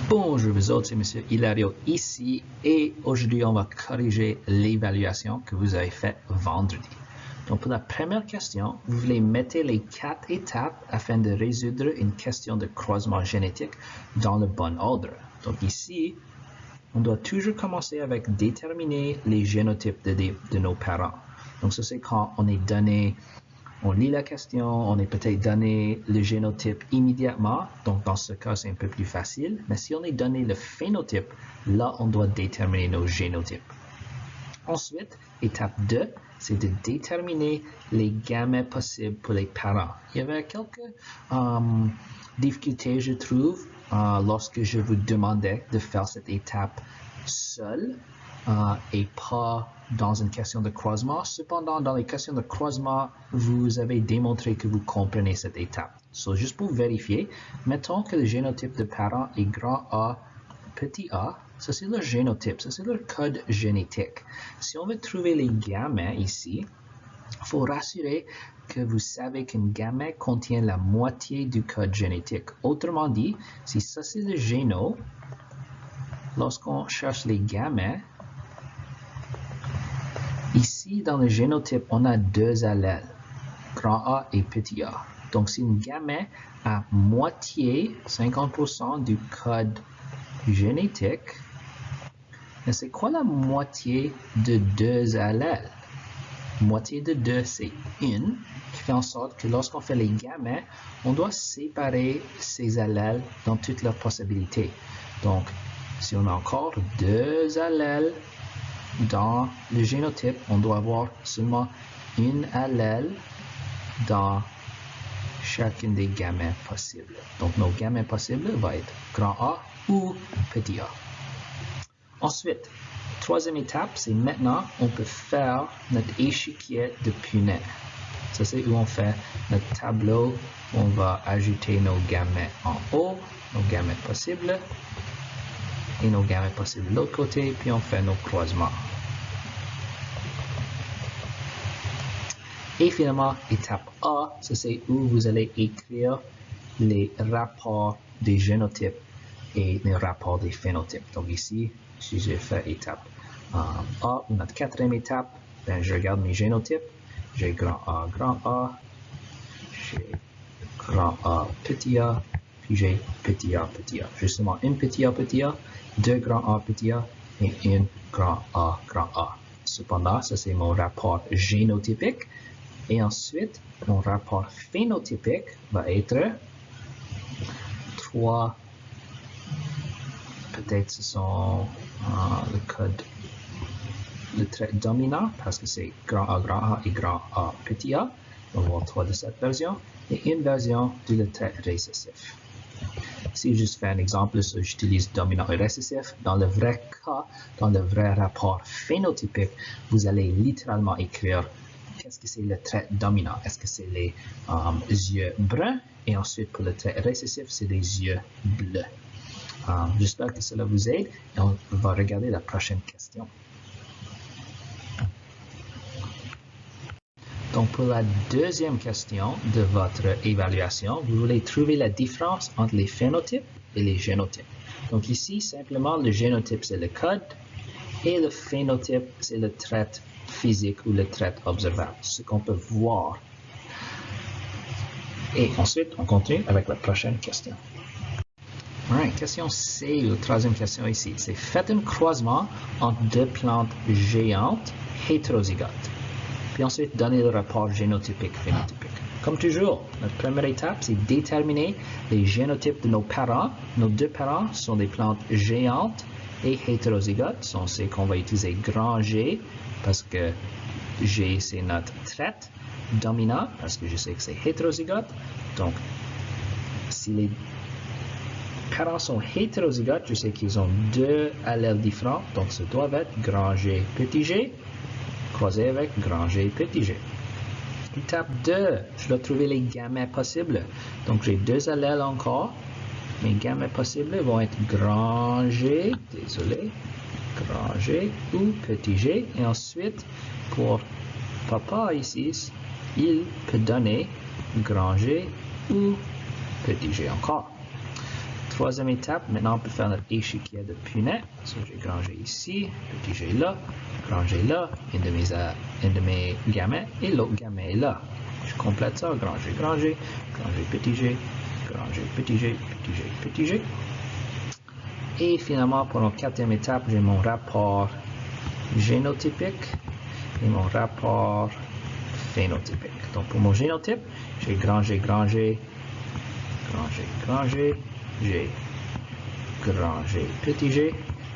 Bonjour vous autres, c'est Monsieur Hilario ici et aujourd'hui on va corriger l'évaluation que vous avez faite vendredi. Donc pour la première question, vous voulez mettre les 4 étapes afin de résoudre une question de croisement génétique dans le bon ordre. Donc ici, on doit toujours commencer avec déterminer les génotypes de nos parents. Donc ça c'est quand on est donné, on lit la question, on est peut-être donné le génotype immédiatement, donc dans ce cas c'est un peu plus facile, mais si on est donné le phénotype, là on doit déterminer nos génotypes. Ensuite, étape 2, c'est de déterminer les gamètes possibles pour les parents. Il y avait quelques difficultés, je trouve, lorsque je vous demandais de faire cette étape seule et pas dans une question de croisement. Cependant, dans les questions de croisement, vous avez démontré que vous comprenez cette étape. So, juste pour vérifier, mettons que le génotype de parents est grand A, petit a. Ça, c'est leur génotype, ça, c'est leur code génétique. Si on veut trouver les gamètes ici, il faut rassurer que vous savez qu'une gamète contient la moitié du code génétique. Autrement dit, si ça, c'est le génome, lorsqu'on cherche les gamètes, ici, dans le génotype, on a 2 allèles, grand A et petit a. Donc, si une gamète a moitié, 50% du code génétique, mais c'est quoi la moitié de 2 allèles? Moitié de 2, c'est 1, qui fait en sorte que lorsqu'on fait les gamètes, on doit séparer ces allèles dans toutes leurs possibilités. Donc, si on a encore 2 allèles dans le génotype, on doit avoir seulement une allèle dans chacune des gamètes possibles. Donc, nos gamètes possibles vont être grand A ou petit a. Ensuite, troisième étape, c'est maintenant, on peut faire notre échiquier de Punnett. Ça, c'est où on fait notre tableau où on va ajouter nos gamètes en haut, nos gamètes possibles, et nos gamètes possibles de l'autre côté, puis on fait nos croisements. Et finalement, étape A, ça c'est où vous allez écrire les rapports des génotypes et les rapports des phénotypes. Donc ici, si j'ai fait étape A, notre quatrième étape, ben, je regarde mes génotypes. J'ai grand A, j'ai grand A, petit a, puis j'ai petit a. Justement, un petit a, 2 grands A, petit a, et un grand A. Cependant, ça c'est mon rapport génotypique. Et ensuite, mon rapport phénotypique va être 3, peut-être ce sont le code, le trait dominant, parce que c'est grand A et grand A, petit a. On va avoir 3 de cette version, et une version du trait récessif. Si je fais un exemple, j'utilise dominant et récessif. Dans le vrai cas, dans le vrai rapport phénotypique, vous allez littéralement écrire qu'est-ce que c'est le trait dominant. Est-ce que c'est les yeux bruns? Et ensuite, pour le trait récessif, c'est les yeux bleus. J'espère que cela vous aide et on va regarder la prochaine question. Donc, pour la deuxième question de votre évaluation, vous voulez trouver la différence entre les phénotypes et les génotypes. Donc ici, simplement, le génotype, c'est le code et le phénotype, c'est le trait physique ou le trait observable, ce qu'on peut voir. Et ensuite, on continue avec la prochaine question. Alright, question C, la troisième question ici, c'est faites un croisement entre 2 plantes géantes hétérozygotes. Puis ensuite, donnez le rapport génotypique-phénotypique. Comme toujours, notre première étape, c'est déterminer les génotypes de nos parents. Nos 2 parents sont des plantes géantes et hétérozygotes. On sait qu'on va utiliser grand G parce que G, c'est notre trait dominant, parce que je sais que c'est hétérozygote. Donc, si les parents sont hétérozygotes, je sais qu'ils ont 2 allèles différents. Donc, ça doit être grand G, petit g, croisé avec grand G, petit g. Étape 2, je dois trouver les gamètes possibles. Donc, j'ai 2 allèles encore. Mes gamètes possibles vont être grand G, grand G ou petit g. Et ensuite, pour papa ici, il peut donner grand G ou petit g encore. Troisième étape, maintenant on peut faire notre échiquier de punais. So, j'ai grand G ici, petit G là, grand G là, un de mes gamets et l'autre gamet est là. Je complète ça, grand G, grand G, grand G, petit G, grand G, petit G, petit G, petit G. Et finalement, pour notre quatrième étape, j'ai mon rapport génotypique et mon rapport phénotypique. Donc pour mon génotype, j'ai grand G, grand G, grand G, grand G, j'ai grand G, petit G,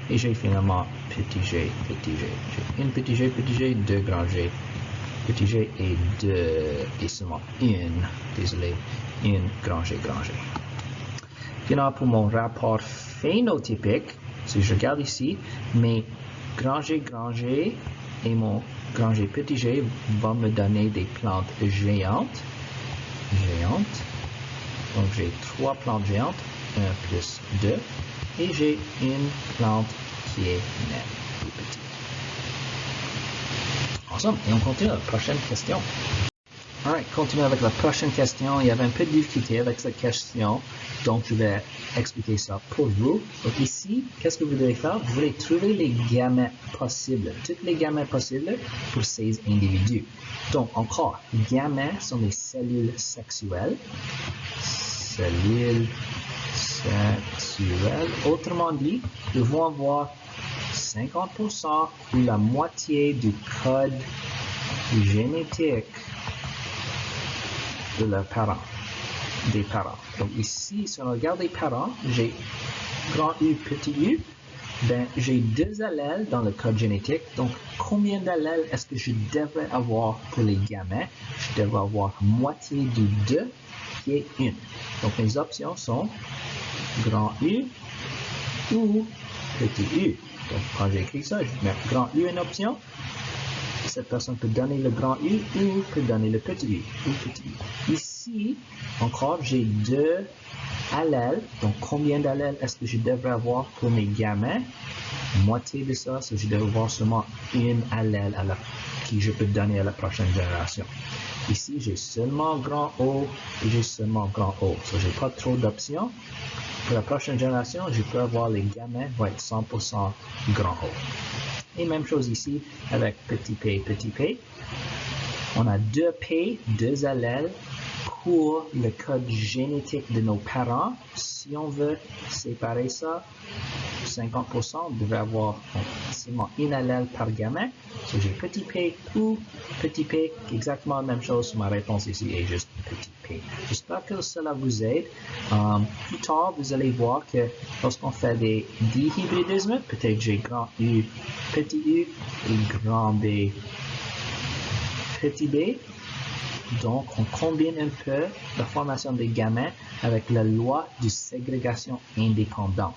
et j'ai finalement petit G, petit G. J'ai une petit G, deux grand G, petit G et seulement une grand G, grand G. Finalement, pour mon rapport phénotypique, si je regarde ici, mes grand G et mon grand G, petit G vont me donner des plantes géantes. Donc, j'ai 3 plantes géantes, 1 plus 2, et j'ai une plante qui est naine, plus petite. Awesome. Et on continue la prochaine question. Alright, continuons avec la prochaine question. Il y avait un peu de difficulté avec cette question, donc je vais expliquer ça pour vous. Donc ici, qu'est-ce que vous devez faire? Vous voulez trouver les gamètes possibles, toutes les gamètes possibles pour ces individus. Donc encore, gamètes sont des cellules sexuelles. Cellules sexuelles. Autrement dit, nous vont avoir 50% ou la moitié du code génétique de leurs parents, des parents. Donc ici, si on regarde les parents, j'ai grand U, petit U, ben j'ai 2 allèles dans le code génétique. Donc combien d'allèles est-ce que je devrais avoir pour les gamètes? Je devrais avoir moitié du 2 qui est 1. Donc mes options sont grand U ou petit U. Donc quand j'écris ça, je mets grand U une option. Cette personne peut donner le grand U ou peut donner le petit U. Ici, encore, j'ai 2 allèles. Donc, combien d'allèles est-ce que je devrais avoir pour mes gamètes? Moitié de ça, je devrais avoir seulement une allèle qui je peux donner à la prochaine génération. Ici, j'ai seulement grand O et j'ai seulement grand O. So, j'ai pas trop d'options. Pour la prochaine génération, je peux avoir les gamètes vont être 100% grand O. Et même chose ici avec petit p, petit p. On a 2 P, 2 allèles pour le code génétique de nos parents. Si on veut séparer ça, 50%, on devrait avoir seulement une allèle par gamète. So, j'ai petit p ou petit p, exactement la même chose. Ma réponse ici est juste petit p. J'espère que cela vous aide. Plus tard, vous allez voir que lorsqu'on fait des dihybridismes, peut-être j'ai grand U, petit U et grand B, petit b. Donc, on combine un peu la formation des gamètes avec la loi de ségrégation indépendante.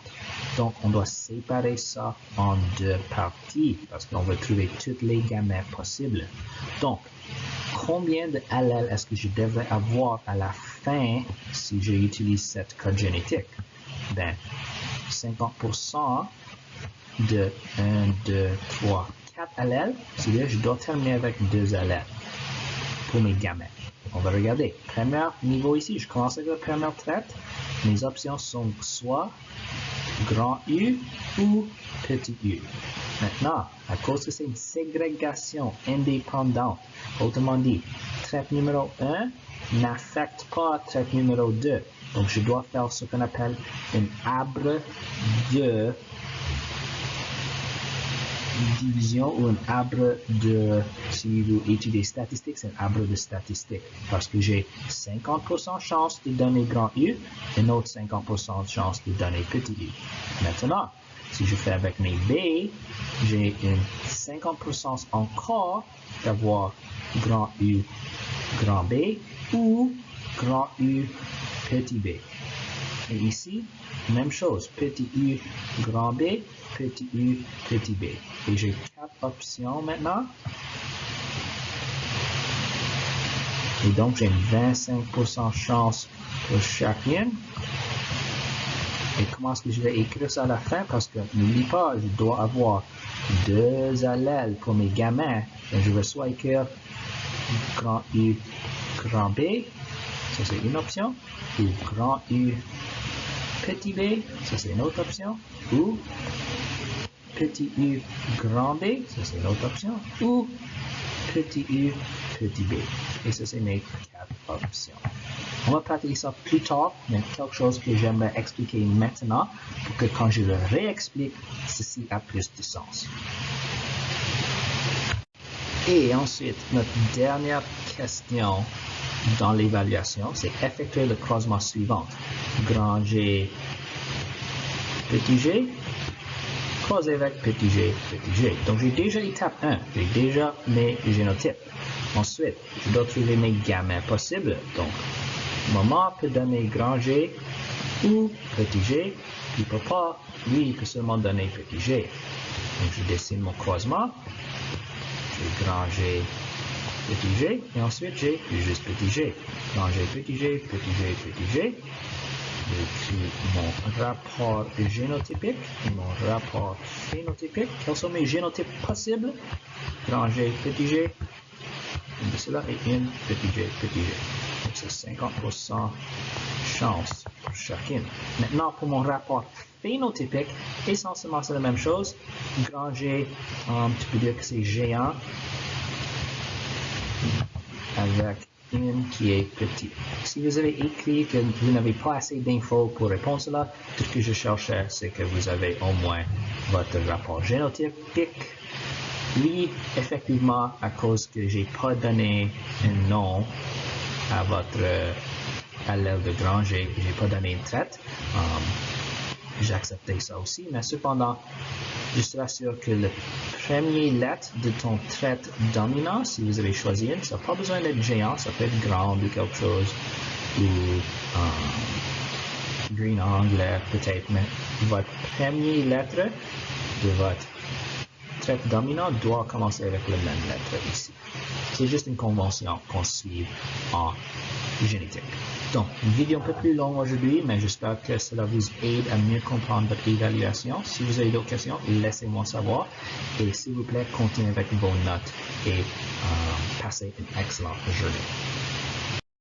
Donc, on doit séparer ça en 2 parties parce qu'on veut trouver toutes les gamètes possibles. Donc, combien d'allèles est-ce que je devrais avoir à la fin si j'utilise cette code génétique? Ben, 50% de 1, 2, 3, 4 allèles. C'est-à-dire, je dois terminer avec 2 allèles pour mes gamètes. On va regarder. Premier niveau ici, je commence avec la première traite. Mes options sont soit grand U ou petit U. Maintenant, à cause que c'est une ségrégation indépendante, autrement dit, traite numéro 1 n'affecte pas traite numéro 2. Donc, je dois faire ce qu'on appelle un arbre de division ou un arbre de, si vous étudiez statistiques, c'est un arbre de statistiques. Parce que j'ai 50% chance de donner grand U et un autre 50% de chance de donner petit U. Maintenant, si je fais avec mes B, j'ai une 50% encore d'avoir grand U, grand B ou grand U, petit b. Et ici, même chose, petit U, grand B, petit U, petit b. Et j'ai 4 options maintenant. Et donc, j'ai une 25% chance pour chacune. Et comment est-ce que je vais écrire ça à la fin? Parce que n'oublie pas, je dois avoir 2 allèles pour mes gamins. Et je vais soit écrire grand U, grand B, ça c'est une option, ou grand U, petit b, ça c'est une autre option, ou petit u grand B, ça c'est une autre option, ou petit u petit b. Et ça c'est mes 4 options. On va pratiquer ça plus tard, mais quelque chose que j'aimerais expliquer maintenant pour que quand je le réexplique, ceci a plus de sens. Et ensuite, notre dernière question dans l'évaluation, c'est effectuer le croisement suivant. Grand G, petit g, croisé avec petit g. Donc j'ai déjà l'étape 1, j'ai déjà mes génotypes. Ensuite, je dois trouver mes gamins possibles. Donc, maman peut donner grand G ou petit g, puis papa, lui, il peut seulement donner petit g. Donc je dessine mon croisement. J'ai grand G, petit g, et ensuite j'ai juste petit g. Grand G, petit g, petit g, petit g. J'écris mon rapport génotypique et mon rapport phénotypique. Quels sont mes génotypes possibles? Grand G, petit g. De cela est une petit g, petit g. Donc c'est 50% chance pour chacune. Maintenant, pour mon rapport phénotypique, essentiellement c'est la même chose. Grand G, tu peux dire que c'est géant avec une qui est petite. Si vous avez écrit que vous n'avez pas assez d'infos pour répondre à cela, tout ce que je cherchais, c'est que vous avez au moins votre rapport génotypique. Oui, effectivement, à cause que j'ai pas donné un nom à votre allèle de grand G, j'ai pas donné une traite. J'ai accepté ça aussi, mais cependant, je suis sûr que le premier lettre de ton trait dominant, si vous avez choisi une, ça n'a pas besoin d'être géant, ça peut être grand ou quelque chose, ou green anglais peut-être, mais votre première lettre de votre trait dominant doit commencer avec la même lettre ici. C'est juste une convention qu'on suit en génétique. Donc, une vidéo un peu plus longue aujourd'hui, mais j'espère que cela vous aide à mieux comprendre votre évaluation. Si vous avez d'autres questions, laissez-moi savoir. Et s'il vous plaît, continuez avec vos notes et passez une excellente journée.